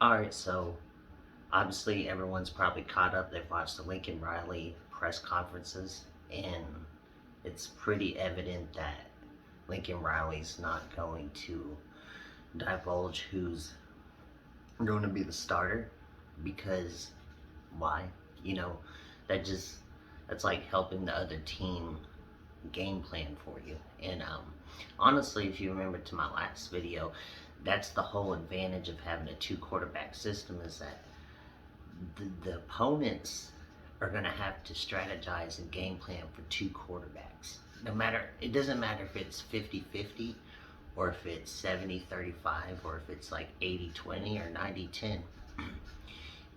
Alright, so obviously everyone's probably caught up. They've watched the Lincoln Riley press conferences, and it's pretty evident that Lincoln Riley's not going to divulge who's going to be the starter because why? You know, that just that's like helping the other team game plan for you. And honestly, if you remember to my last video, that's the whole advantage of having a two quarterback system is that the opponents are going to have to strategize and game plan for two quarterbacks. No matter, it doesn't matter if it's 50-50 or if it's 70-35 or if it's like 80-20 or 90-10.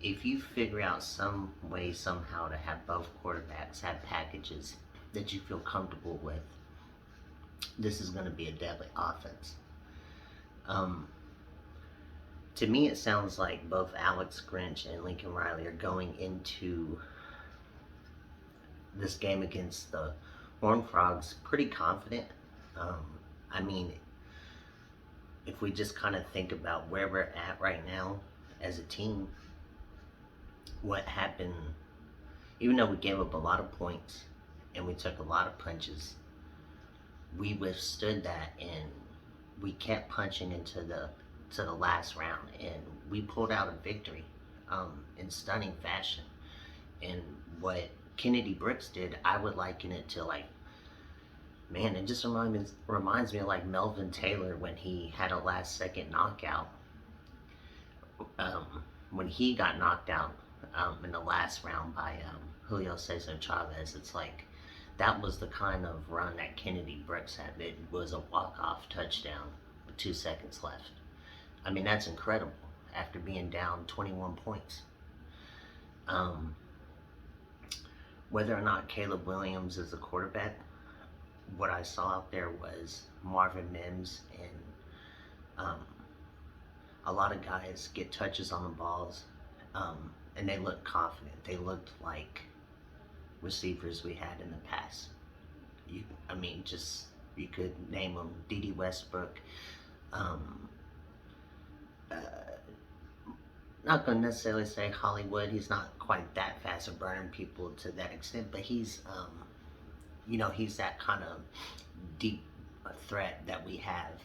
If you figure out some way somehow to have both quarterbacks have packages that you feel comfortable with, this is going to be a deadly offense. Um, to me, it sounds like both Alex Grinch and Lincoln Riley are going into this game against the Horned Frogs pretty confident. Um, I mean, if we just kind of think about where we're at right now as a team, what happened, even though we gave up a lot of points and we took a lot of punches, we withstood that and we kept punching into the last round, and we pulled out a victory in stunning fashion. And what Kennedy Brooks did, I would liken it to like, man, it just reminds me of like Melvin Taylor when he had a last second knockout. When he got knocked out in the last round by Julio Cesar Chavez, it's like that was the kind of run that Kennedy Brooks had. It was a walk-off touchdown with 2 seconds left. I mean, that's incredible after being down 21 points. Um, Whether or not Caleb Williams is a quarterback, what I saw out there was Marvin Mims and um, a lot of guys get touches on the balls, and they look confident. They looked like receivers we had in the past. I mean, just you could name them: D.D. Westbrook. Um, uh, Not going to necessarily say Hollywood. He's not quite that fast at burning people to that extent, but he's, he's that kind of deep threat that we have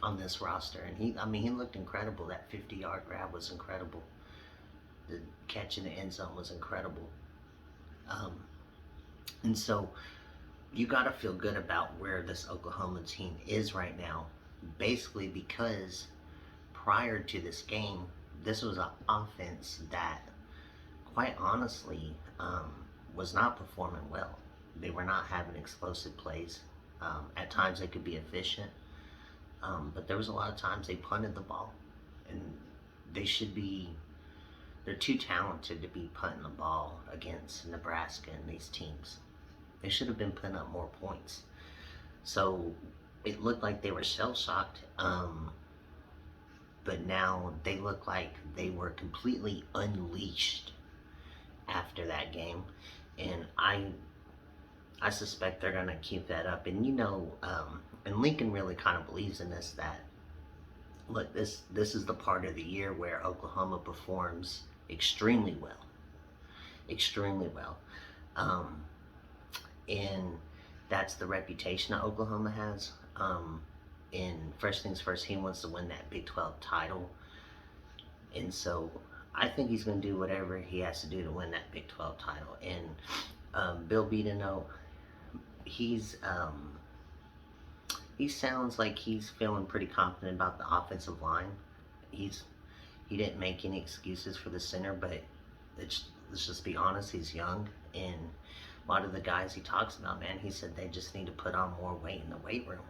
on this roster. And he looked incredible. That 50-yard grab was incredible. The catch in the end zone was incredible. Um, and so you got to feel good about where this Oklahoma team is right now, basically because prior to this game, this was an offense that, quite honestly, was not performing well. They were not having explosive plays. At times they could be efficient, but there was a lot of times they punted the ball, and they should be. They're too talented to be punting the ball against Nebraska and these teams. They should have been putting up more points. So it looked like they were shell shocked. But now they look like they were completely unleashed after that game, and I suspect they're gonna keep that up. And and Lincoln really kind of believes in this, that look, this is the part of the year where Oklahoma performs extremely well, extremely well, um, and that's the reputation that Oklahoma has. And first things first, he wants to win that Big 12 title. And so I think he's going to do whatever he has to do to win that Big 12 title. And Bill Beadeno, he sounds like he's feeling pretty confident about the offensive line. He didn't make any excuses for the center, but let's just be honest, he's young. And a lot of the guys he talks about, man, he said they just need to put on more weight in the weight room.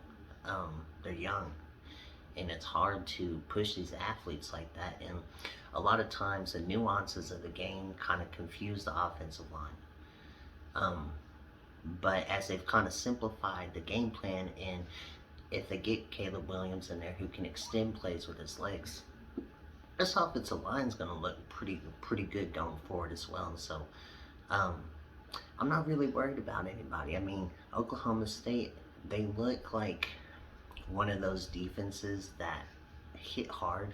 They're young, and it's hard to push these athletes like that. And a lot of times the nuances of the game kind of confuse the offensive line. But as they've kind of simplified the game plan, and if they get Caleb Williams in there who can extend plays with his legs, this offensive line is going to look pretty good going forward as well. And so I'm not really worried about anybody. I mean, Oklahoma State, they look like one of those defenses that hit hard.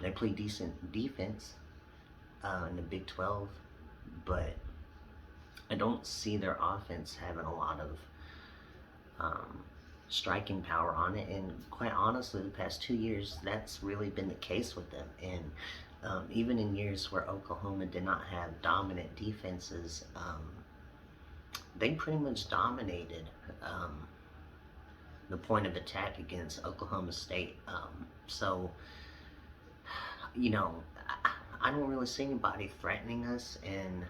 They play decent defense in the Big 12, but I don't see their offense having a lot of um, striking power on it. And quite honestly, the past 2 years, that's really been the case with them. And even in years where Oklahoma did not have dominant defenses, they pretty much dominated the point of attack against Oklahoma State. So, you know, I don't really see anybody threatening us, and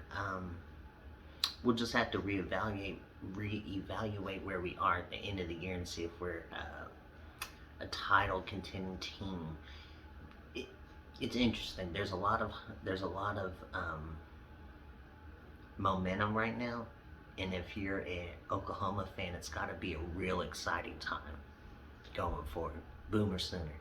we'll just have to reevaluate where we are at the end of the year and see if we're a title contending team. It, it's interesting. There's a lot of momentum right now, and if you're an Oklahoma fan, it's got to be a real exciting time going forward. Boomer Sooner.